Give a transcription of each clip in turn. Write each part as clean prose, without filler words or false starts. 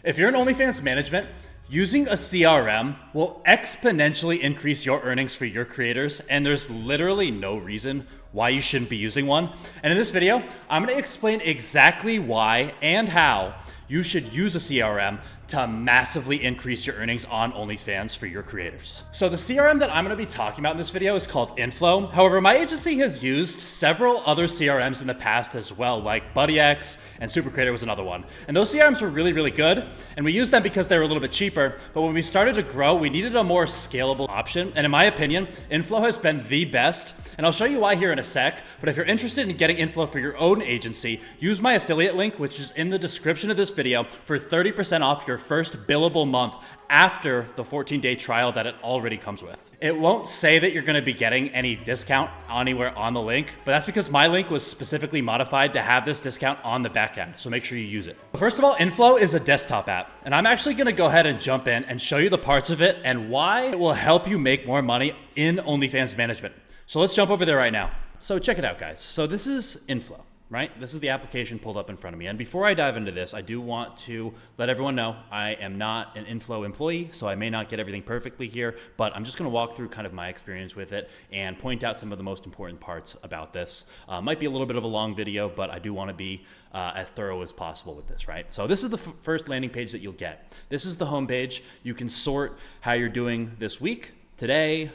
If you're in OnlyFans management, using a CRM will exponentially increase your earnings for your creators, and there's literally no reason why you shouldn't be using one. And in this video, I'm gonna explain exactly why and how you should use a CRM to massively increase your earnings on OnlyFans for your creators. So the CRM that I'm gonna be talking about in this video is called Infloww. However, my agency has used several other CRMs in the past as well, like BuddyX and Super Creator was another one. And those CRMs were really, really good. And we used them because they were a little bit cheaper. But when we started to grow, we needed a more scalable option. And in my opinion, Infloww has been the best. And I'll show you why here in a sec. But if you're interested in getting Infloww for your own agency, use my affiliate link, which is in the description of this video, for 30% off your first billable month after the 14-day trial that it already comes with. It won't say that you're gonna be getting any discount anywhere on the link, but that's because my link was specifically modified to have this discount on the back end, so make sure you use it. First of all, Infloww is a desktop app, and I'm actually gonna go ahead and jump in and show you the parts of it and why it will help you make more money in OnlyFans management. So let's jump over there right now. So check it out, guys. So this is Infloww. Right? This is the application pulled up in front of me. And before I dive into this, I do want to let everyone know I am not an Infloww employee, so I may not get everything perfectly here, but I'm just gonna walk through kind of my experience with it and point out some of the most important parts about this. Might be a little bit of a long video, but I do wanna be as thorough as possible with this, right? So this is the first landing page that you'll get. This is the home page. You can sort how you're doing this week, today,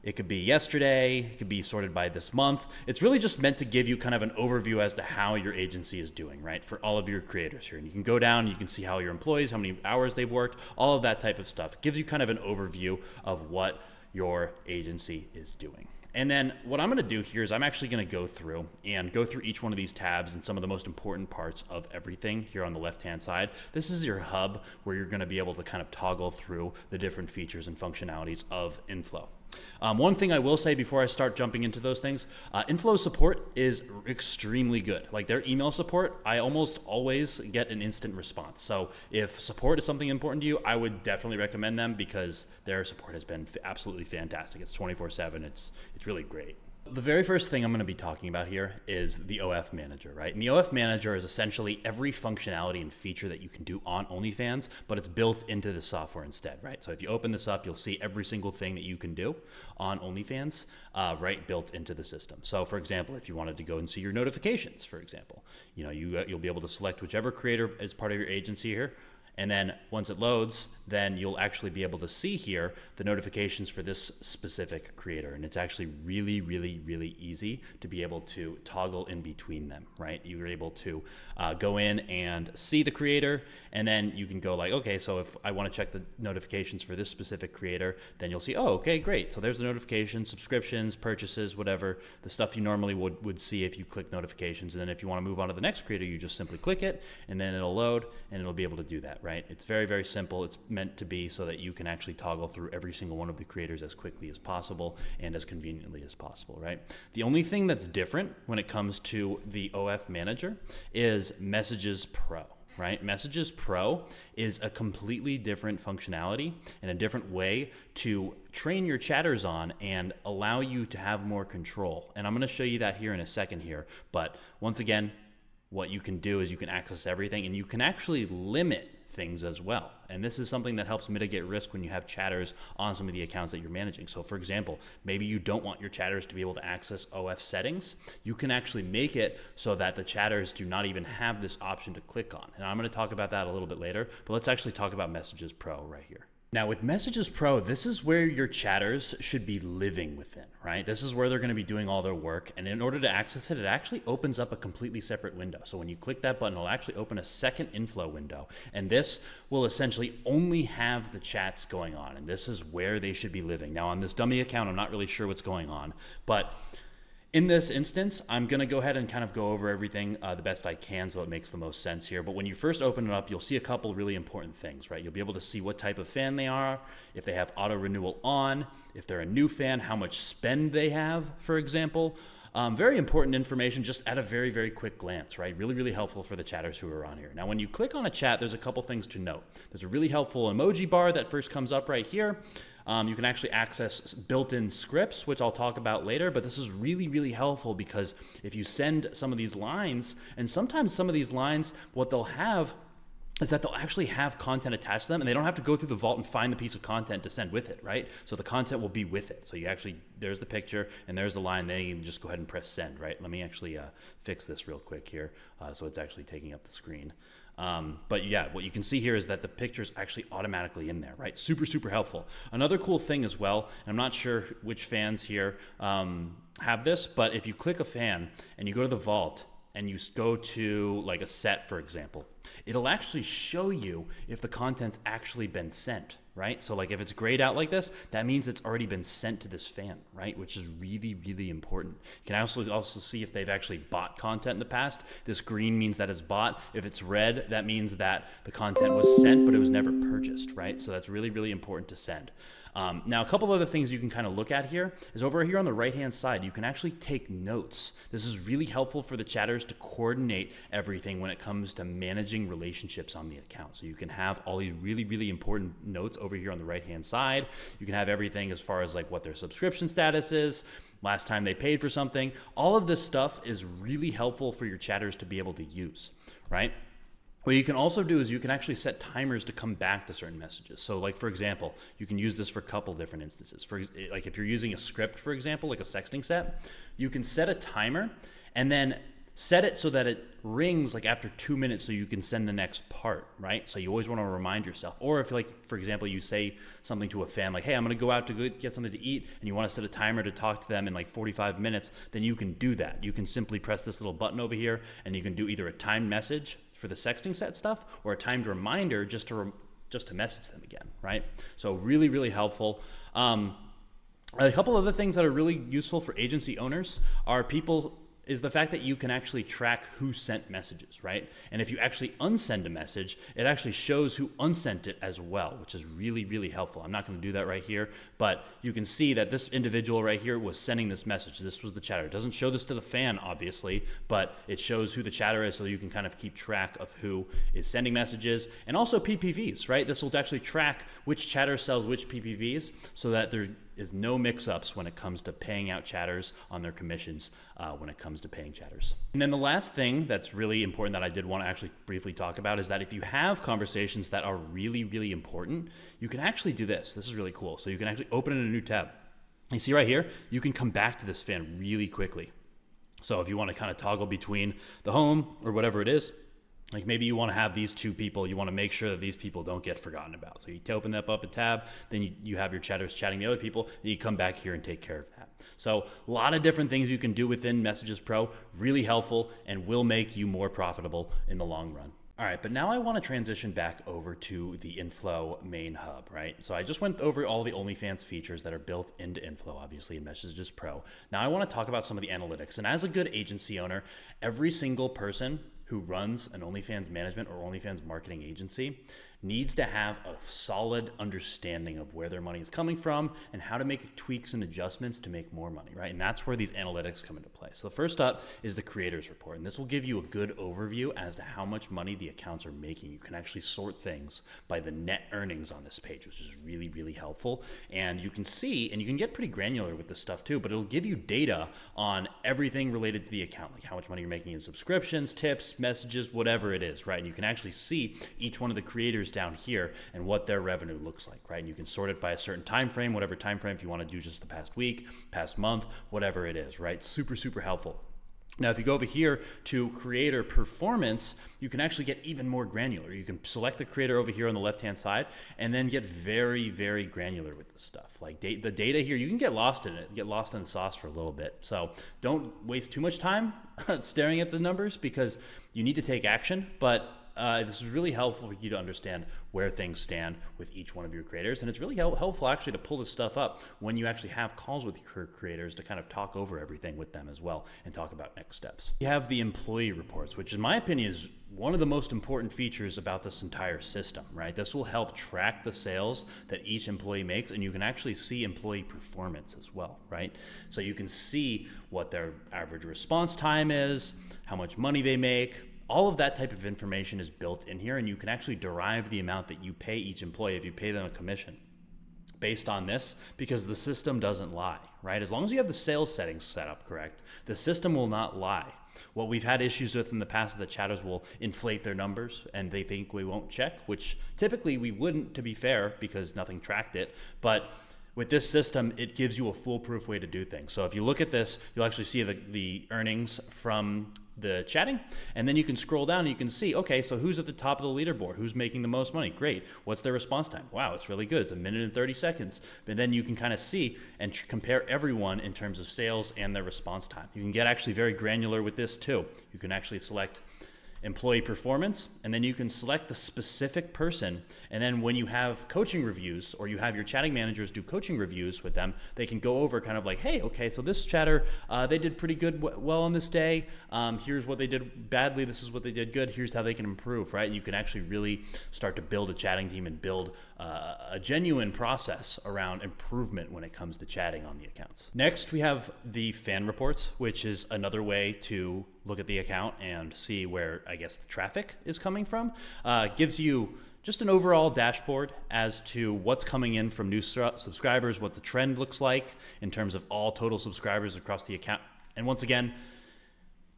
it could be yesterday, it could be sorted by this month. It's really just meant to give you kind of an overview as to how your agency is doing, right? For all of your creators here. And you can go down, you can see how your employees, how many hours they've worked, all of that type of stuff. It gives you kind of an overview of what your agency is doing. And then what I'm gonna do here is I'm actually gonna go through each one of these tabs and some of the most important parts of everything here on the left-hand side. This is your hub where you're gonna be able to kind of toggle through the different features and functionalities of Infloww. One thing I will say before I start jumping into those things, Infloww support is extremely good. Like their email support, I almost always get an instant response. So if support is something important to you, I would definitely recommend them because their support has been absolutely fantastic. It's 24/7, it's really great. The very first thing I'm going to be talking about here is the OF Manager, right? And the OF Manager is essentially every functionality and feature that you can do on OnlyFans, but it's built into the software instead, right? So if you open this up, you'll see every single thing that you can do on OnlyFans, right, built into the system. So for example, if you wanted to go and see your notifications, for example, you know, you'll be able to select whichever creator is part of your agency here. And then once it loads, then you'll actually be able to see here the notifications for this specific creator. And it's actually really, really, really easy to be able to toggle in between them, right? You're able to go in and see the creator, and then you can go like, okay, so if I want to check the notifications for this specific creator, then you'll see, oh, okay, great. So there's the notifications, subscriptions, purchases, whatever, the stuff you normally would see if you click notifications. And then if you want to move on to the next creator, you just simply click it, and then it'll load, and it'll be able to do that, right? It's very, very simple. It's meant to be so that you can actually toggle through every single one of the creators as quickly as possible and as conveniently as possible, right? The only thing that's different when it comes to the OF Manager is Messages Pro, right? Messages Pro is a completely different functionality and a different way to train your chatters on and allow you to have more control. And I'm going to show you that here in a second here. But once again, what you can do is you can access everything, and you can actually limit things as well. And this is something that helps mitigate risk when you have chatters on some of the accounts that you're managing. So for example, maybe you don't want your chatters to be able to access OF settings. You can actually make it so that the chatters do not even have this option to click on. And I'm going to talk about that a little bit later, but let's actually talk about Messages Pro right here. Now with Messages Pro, this is where your chatters should be living within, right? This is where they're gonna be doing all their work. And in order to access it, it actually opens up a completely separate window. So when you click that button, it'll actually open a second Infloww window. And this will essentially only have the chats going on. And this is where they should be living. Now on this dummy account, I'm not really sure what's going on, but in this instance, I'm gonna go ahead and kind of go over everything the best I can so it makes the most sense here. But when you first open it up, you'll see a couple really important things, right? You'll be able to see what type of fan they are, if they have auto renewal on, if they're a new fan, how much spend they have, for example. Very important information just at a very, very quick glance, right? Really, really helpful for the chatters who are on here. Now, when you click on a chat, there's a couple things to note. There's a really helpful emoji bar that first comes up right here. You can actually access built-in scripts, which I'll talk about later, but this is really, really helpful because if you send some of these lines, and sometimes some of these lines, what they'll have is that they'll actually have content attached to them, and they don't have to go through the vault and find the piece of content to send with it, right? So the content will be with it. So you actually, there's the picture and there's the line, then you can just go ahead and press send, right? Let me actually fix this real quick here, so it's actually taking up the screen. But yeah, what you can see here is that the picture's actually automatically in there, right? Super, super helpful. Another cool thing as well, and I'm not sure which fans here have this, but if you click a fan and you go to the vault and you go to like a set, for example, it'll actually show you if the content's actually been sent, right? So like if it's grayed out like this, that means it's already been sent to this fan, right? Which is really, really important. You can also see if they've actually bought content in the past. This green means that it's bought. If it's red, that means that the content was sent, but it was never purchased, right? So that's really, really important to send. Now, a couple of other things you can kind of look at here is over here on the right-hand side, you can actually take notes. This is really helpful for the chatters to coordinate everything when it comes to managing relationships on the account. So you can have all these really, really important notes over here on the right-hand side. You can have everything as far as like what their subscription status is, last time they paid for something. All of this stuff is really helpful for your chatters to be able to use, right? What you can also do is you can actually set timers to come back to certain messages. So like, for example, you can use this for a couple different instances. For like if you're using a script, for example, like a sexting set, you can set a timer and then set it so that it rings like after 2 minutes so you can send the next part, right? So you always want to remind yourself. Or if like, for example, you say something to a fan like, hey, I'm going to go out to get something to eat, and you want to set a timer to talk to them in like 45 minutes, then you can do that. You can simply press this little button over here and you can do either a timed message for the sexting set stuff or a timed reminder just to message them again, right? So really, really helpful. A couple other things that are really useful for agency owners is the fact that you can actually track who sent messages, right? And if you actually unsend a message, it actually shows who unsent it as well, which is really, really helpful. I'm not going to do that right here, but you can see that this individual right here was sending this message. This was the chatter. It doesn't show this to the fan, obviously, but it shows who the chatter is so you can kind of keep track of who is sending messages. And also PPVs, right? This will actually track which chatter sells which PPVs so that there is no mix-ups when it comes to paying out chatters on their commissions when it comes to paying chatters. And then the last thing that's really important that I did want to actually briefly talk about is that if you have conversations that are really, really important, you can actually do this. This is really cool. So you can actually open in a new tab. You see right here, you can come back to this fan really quickly. So if you want to kind of toggle between the home or whatever it is, like maybe you want to have these two people, you want to make sure that these people don't get forgotten about. So you open that up a tab, then you have your chatters chatting the other people, and you come back here and take care of that. So a lot of different things you can do within Messages Pro, really helpful and will make you more profitable in the long run. All right, but now I want to transition back over to the Infloww main hub, right? So I just went over all the OnlyFans features that are built into Infloww, obviously in Messages Pro. Now I want to talk about some of the analytics. And as a good agency owner, every single person who runs an OnlyFans management or OnlyFans marketing agency needs to have a solid understanding of where their money is coming from and how to make tweaks and adjustments to make more money, right? And that's where these analytics come into play. So the first up is the creators report. And this will give you a good overview as to how much money the accounts are making. You can actually sort things by the net earnings on this page, which is really, really helpful. And you can see, and you can get pretty granular with this stuff too, but it'll give you data on everything related to the account, like how much money you're making in subscriptions, tips, messages, whatever it is, right? And you can actually see each one of the creators down here and what their revenue looks like, right? And you can sort it by a certain time frame, whatever time frame, if you want to do just the past week, past month, whatever it is, right? Super, super helpful. Now, if you go over here to creator performance, you can actually get even more granular. You can select the creator over here on the left-hand side and then get very, very granular with this stuff. Like the data here, you can get lost in it, get lost in the sauce for a little bit. So don't waste too much time staring at the numbers because you need to take action, but this is really helpful for you to understand where things stand with each one of your creators. And it's really helpful actually to pull this stuff up when you actually have calls with your creators to kind of talk over everything with them as well and talk about next steps. You have the employee reports, which in my opinion is one of the most important features about this entire system, right? This will help track the sales that each employee makes, and you can actually see employee performance as well, right? So you can see what their average response time is, how much money they make. All of that type of information is built in here, and you can actually derive the amount that you pay each employee if you pay them a commission based on this because the system doesn't lie, right? As long as you have the sales settings set up correct, the system will not lie. What we've had issues with in the past is that chatters will inflate their numbers and they think we won't check, which typically we wouldn't, to be fair, because nothing tracked it. But with this system, it gives you a foolproof way to do things. So if you look at this, you'll actually see the earnings from the chatting, and then you can scroll down and you can see, okay, so who's at the top of the leaderboard? Who's making the most money? Great. What's their response time? Wow, it's really good. It's 1 minute and 30 seconds. And then you can kind of see and compare everyone in terms of sales and their response time. You can get actually very granular with this too. You can actually select employee performance, and then you can select the specific person, and then when you have coaching reviews or you have your chatting managers do coaching reviews with them, they can go over kind of like, hey, okay, so this chatter, they did pretty good, well on this day, here's what they did badly, this is what they did good, here's how they can improve, right? And you can actually really start to build a chatting team and build a genuine process around improvement when it comes to chatting on the accounts. Next, we have the fan reports, which is another way to look at the account and see where, I guess, the traffic is coming from. Gives you just an overall dashboard as to what's coming in from new subscribers, what the trend looks like in terms of all total subscribers across the account. And once again,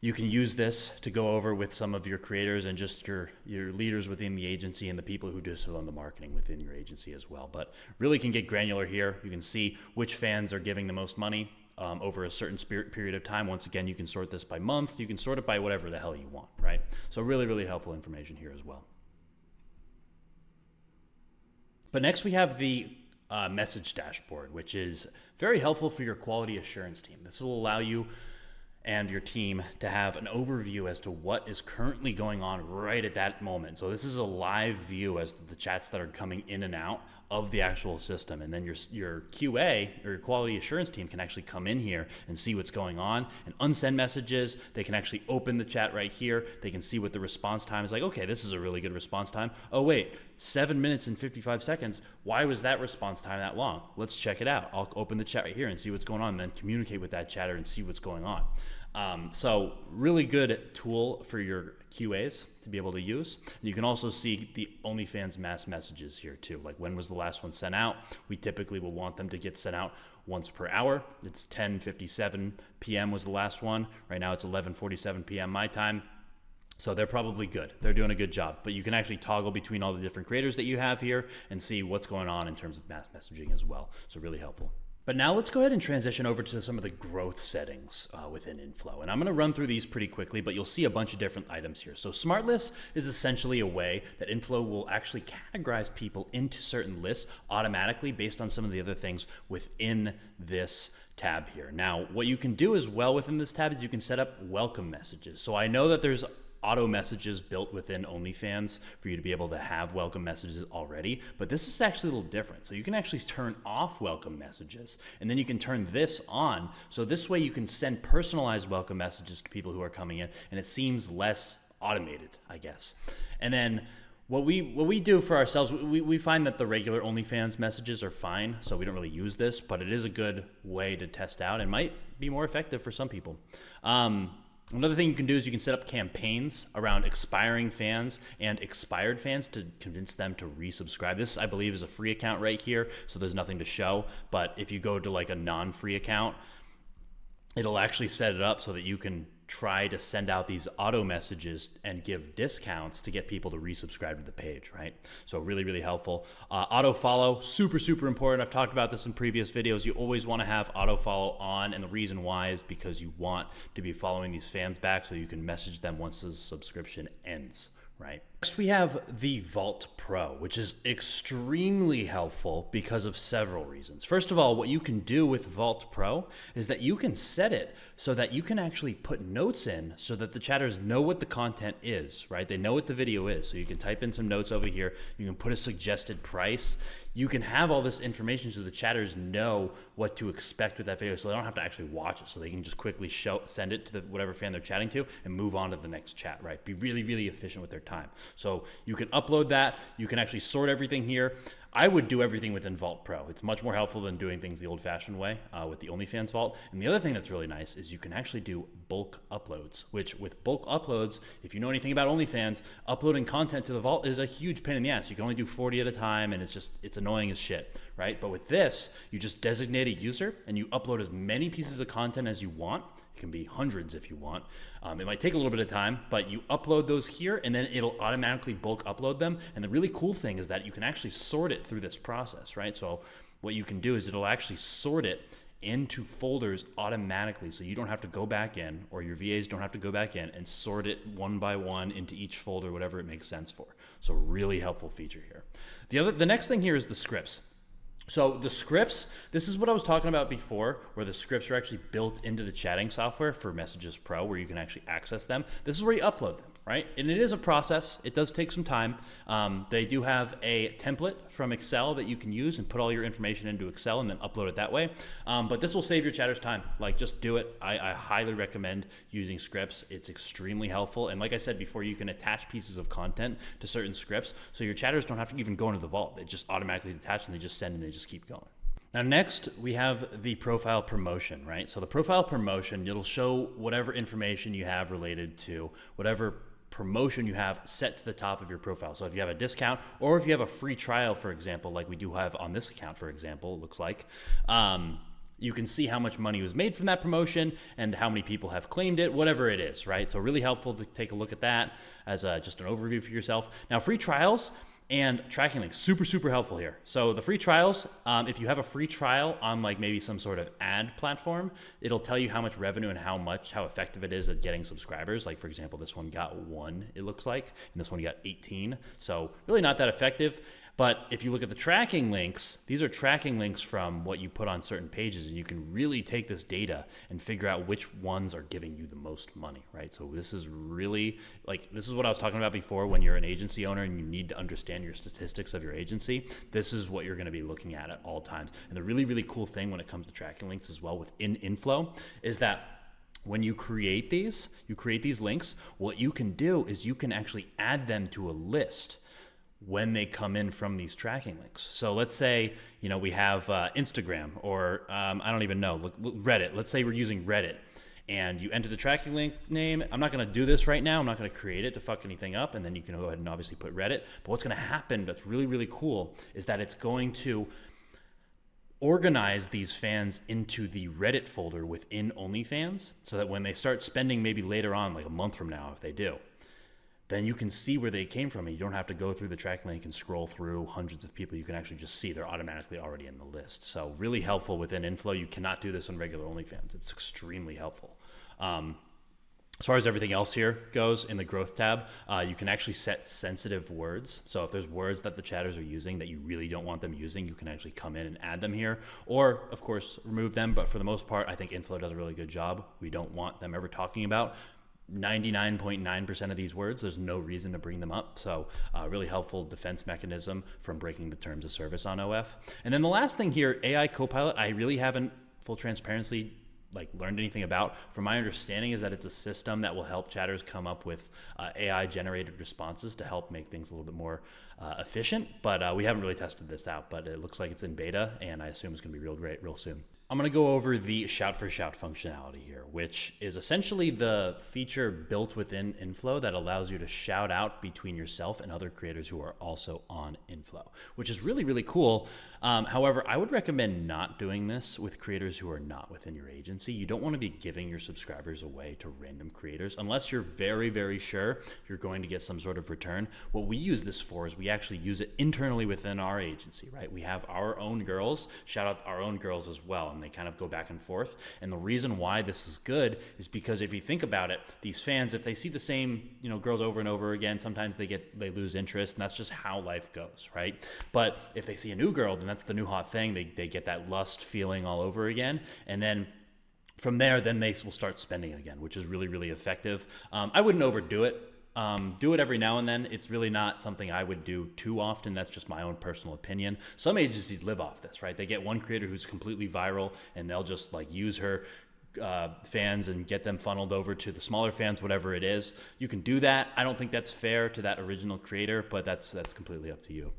you can use this to go over with some of your creators and just your leaders within the agency and the people who do some of the marketing within your agency as well. But really can get granular here. You can see which fans are giving the most money over a certain period of time. Once again, you can sort this by month. You can sort it by whatever the hell you want, right? So really, really helpful information here as well. But next we have the message dashboard, which is very helpful for your quality assurance team. This will allow you and your team to have an overview as to what is currently going on right at that moment. So this is a live view as to the chats that are coming in and out of the actual system. And then your QA or your quality assurance team can actually come in here and see what's going on and unsend messages. They can actually open the chat right here. They can see what the response time is like. Okay, this is a really good response time. Oh wait, 7 minutes and 55 seconds. Why was that response time that long? Let's check it out. I'll open the chat right here and see what's going on and then communicate with that chatter and see what's going on. So really good tool for your QAs to be able to use. And you can also see the OnlyFans mass messages here too. Like when was the last one sent out? We typically will want them to get sent out once per hour. It's 10:57 p.m. was the last one. Right now it's 11:47 p.m. my time. So they're probably good. They're doing a good job. But you can actually toggle between all the different creators that you have here and see what's going on in terms of mass messaging as well. So really helpful. But now let's go ahead and transition over to some of the growth settings within Infloww. And I'm going to run through these pretty quickly, but you'll see a bunch of different items here. So smart lists is essentially a way that Infloww will actually categorize people into certain lists automatically based on some of the other things within this tab here. Now, what you can do as well within this tab is you can set up welcome messages. So I know that there's auto messages built within OnlyFans for you to be able to have welcome messages already, but this is actually a little different. So you can actually turn off welcome messages and then you can turn this on. So this way you can send personalized welcome messages to people who are coming in and it seems less automated, I guess. And then what we do for ourselves, we find that the regular OnlyFans messages are fine, so we don't really use this, but it is a good way to test out and might be more effective for some people. Another thing you can do is you can set up campaigns around expiring fans and expired fans to convince them to resubscribe. This, I believe, is a free account right here, so there's nothing to show. But if you go to like a non-free account, it'll actually set it up so that you can try to send out these auto messages and give discounts to get people to resubscribe to the page, right? So really, really helpful. Auto follow, super, super important. I've talked about this in previous videos. You always want to have auto follow on, and the reason why is because you want to be following these fans back so you can message them once the subscription ends, right? Next, we have the Vault Pro, which is extremely helpful because of several reasons. First of all, what you can do with Vault Pro is that you can set it so that you can actually put notes in so that the chatters know what the content is, right? They know what the video is. So you can type in some notes over here. You can put a suggested price. You can have all this information so the chatters know what to expect with that video so they don't have to actually watch it. So they can just quickly send it to whatever fan they're chatting to and move on to the next chat, right? Be really, really efficient with their time. So you can upload that. You can actually sort everything here. I would do everything within Vault Pro. It's much more helpful than doing things the old-fashioned way with the OnlyFans Vault. And the other thing that's really nice is you can actually do bulk uploads, which with bulk uploads, if you know anything about OnlyFans, uploading content to the Vault is a huge pain in the ass. You can only do 40 at a time, and it's annoying as shit, right? But with this, you just designate a user and you upload as many pieces of content as you want. It can be hundreds if you want. It might take a little bit of time, but you upload those here and then it'll automatically bulk upload them. And the really cool thing is that you can actually sort it through this process, right? So what you can do is it'll actually sort it into folders automatically, so you don't have to go back in, or your VAs don't have to go back in and sort it one by one into each folder, whatever it makes sense for. So really helpful feature here. The next thing here is the scripts. So the scripts, this is what I was talking about before, where the scripts are actually built into the chatting software for Messages Pro, where you can actually access them. This is where you upload them, right? And it is a process. It does take some time. They do have a template from Excel that you can use and put all your information into Excel and then upload it that way. But this will save your chatters time. Like, just do it. I highly recommend using scripts. It's extremely helpful. And like I said before, you can attach pieces of content to certain scripts, so your chatters don't have to even go into the vault. They just automatically attach and they just send and they just keep going. Now next, we have the profile promotion, right? So the profile promotion, it'll show whatever information you have related to whatever promotion you have set to the top of your profile. So if you have a discount, or if you have a free trial, for example, like we do have on this account, for example, it looks like, you can see how much money was made from that promotion and how many people have claimed it, whatever it is, right? So really helpful to take a look at that as just an overview for yourself. Now, free trials and tracking links, super helpful here. So the free trials, if you have a free trial on like maybe some sort of ad platform, it'll tell you how much revenue and how effective it is at getting subscribers. Like, for example, this one got 1, it looks like, and this one got 18. So really not that effective. But if you look at the tracking links, these are tracking links from what you put on certain pages, and you can really take this data and figure out which ones are giving you the most money, right? So this is really, like, this is what I was talking about before. When you're an agency owner and you need to understand your statistics of your agency, this is what you're gonna be looking at all times. And the really cool thing when it comes to tracking links as well within Infloww is that when you create these links, what you can do is you can actually add them to a list when they come in from these tracking links. So let's say, we have Instagram, or I don't even know, Reddit. Let's say we're using Reddit, and you enter the tracking link name. I'm not gonna do this right now. I'm not gonna create it to fuck anything up, and then you can go ahead and obviously put Reddit. But what's gonna happen that's really cool is that it's going to organize these fans into the Reddit folder within OnlyFans, so that when they start spending, maybe later on, like a month from now, if they do, then you can see where they came from, and you don't have to go through the tracking link and scroll through hundreds of people. You can actually just see they're automatically already in the list. So really helpful within Infloww. You cannot do this on regular OnlyFans. It's extremely helpful. As far as everything else here goes in the growth tab, you can actually set sensitive words. So if there's words that the chatters are using that you really don't want them using, you can actually come in and add them here, or of course remove them. But for the most part, I think Infloww does a really good job. We don't want them ever talking about 99.9% of these words. There's no reason to bring them up. So really helpful defense mechanism from breaking the terms of service on OF. And then the last thing here, AI Copilot, I really haven't, full transparency, learned anything about. From my understanding is that it's a system that will help chatters come up with AI generated responses to help make things a little bit more efficient. But we haven't really tested this out, but it looks like it's in beta, and I assume it's gonna be real great real soon. I'm going to go over the shout for shout functionality here, which is essentially the feature built within Infloww that allows you to shout out between yourself and other creators who are also on Infloww, which is really cool. However, I would recommend not doing this with creators who are not within your agency. You don't want to be giving your subscribers away to random creators unless you're very sure you're going to get some sort of return. What we use this for is we actually use it internally within our agency, right? We have our own girls shout out our own girls as well, and they kind of go back and forth. And the reason why this is good is because if you think about it, these fans, if they see the same girls over and over again, sometimes they lose interest, and that's just how life goes, right? But if they see a new girl, then that's the new hot thing. They get that lust feeling all over again, and then from there, then they will start spending again, which is really effective. I wouldn't overdo it. Do it every now and then. It's really not something I would do too often. That's just my own personal opinion. Some agencies live off this, right? They get one creator who's completely viral, and they'll just use her fans and get them funneled over to the smaller fans, whatever it is. You can do that. I don't think that's fair to that original creator, but that's completely up to you.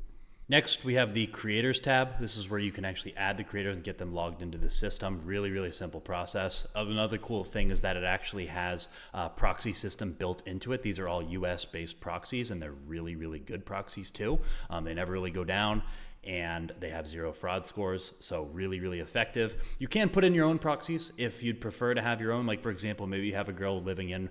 Next, we have the creators tab. This is where you can actually add the creators and get them logged into the system. Really, really simple process. Another cool thing is that it actually has a proxy system built into it. These are all US based proxies, and they're really, really good proxies too. They never really go down, and they have 0 fraud scores. So really, really effective. You can put in your own proxies if you'd prefer to have your own. Like for example, maybe you have a girl living in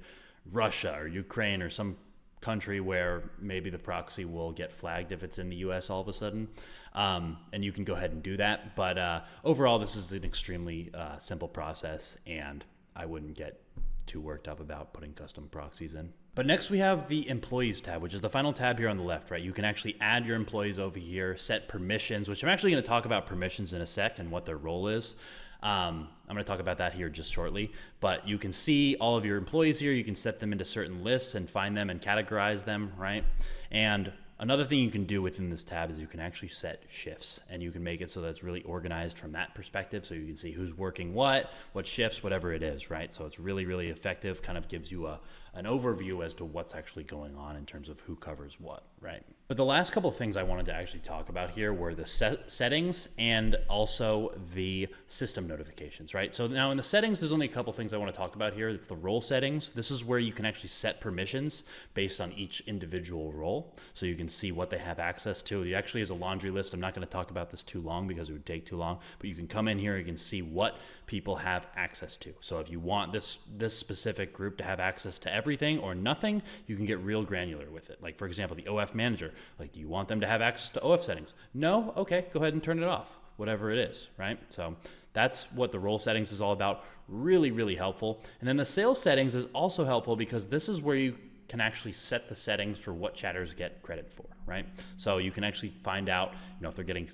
Russia or Ukraine or some country where maybe the proxy will get flagged if it's in the US all of a sudden, and you can go ahead and do that. But overall, this is an extremely simple process, and I wouldn't get too worked up about putting custom proxies in. But next we have the employees tab, which is the final tab here on the left, right? You can actually add your employees over here, set permissions, which I'm actually going to talk about permissions in a sec and what their role is. I'm going to talk about that here just shortly, but you can see all of your employees here. You can set them into certain lists and find them and categorize them, right? And another thing you can do within this tab is you can actually set shifts, and you can make it so that it's really organized from that perspective. So you can see who's working what shifts, whatever it is, right? So it's really, really effective, kind of gives you an overview as to what's actually going on in terms of who covers what, right? But the last couple of things I wanted to actually talk about here were the settings and also the system notifications, right? So now in the settings, there's only a couple things I want to talk about here. It's the role settings. This is where you can actually set permissions based on each individual role. So you can see what they have access to. It actually is a laundry list. I'm not going to talk about this too long because it would take too long, but you can come in here, you can see what people have access to. So if you want this specific group to have access to everything or nothing, you can get real granular with it. Like for example, the OF manager, like, do you want them to have access to OF settings? No? Okay, go ahead and turn it off, whatever it is, right? So that's what the role settings is all about. Really, really helpful. And then the sales settings is also helpful because this is where you can actually set the settings for what chatters get credit for, right? So you can actually find out, if they're getting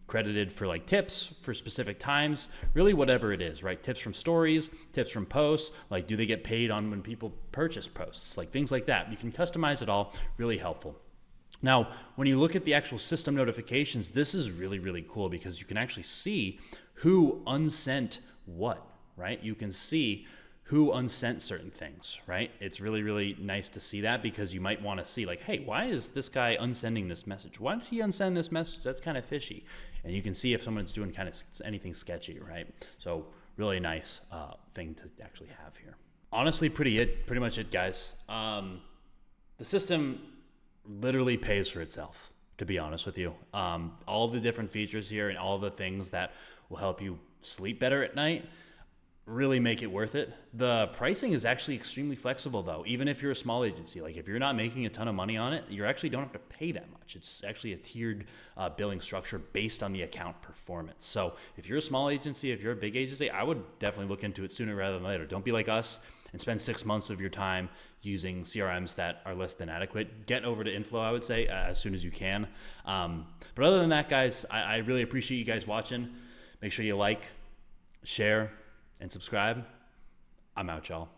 credited for like tips for specific times, really whatever it is, right? Tips from stories, tips from posts, like do they get paid on when people purchase posts, like things like that. You can customize it all, really helpful. Now, when you look at the actual system notifications, this is really, really cool because you can actually see who unsent what, right? You can see who unsent certain things, right? It's really, really nice to see that because you might want to see like, hey, why is this guy unsending this message? Why did he unsend this message? That's kind of fishy. And you can see if someone's doing kind of anything sketchy, right? So really nice thing to actually have here. Honestly, pretty much it, guys. The system literally pays for itself, to be honest with you. All the different features here and all the things that will help you sleep better at night really make it worth it. The pricing is actually extremely flexible though, even if you're a small agency. Like if you're not making a ton of money on it, you actually don't have to pay that much. It's actually a tiered billing structure based on the account performance. So if you're a small agency, if you're a big agency, I would definitely look into it sooner rather than later. Don't be like us and spend 6 months of your time using CRMs that are less than adequate. Get over to Infloww, I would say, as soon as you can. But other than that, guys, I really appreciate you guys watching. Make sure you like, share, and subscribe. I'm out, y'all.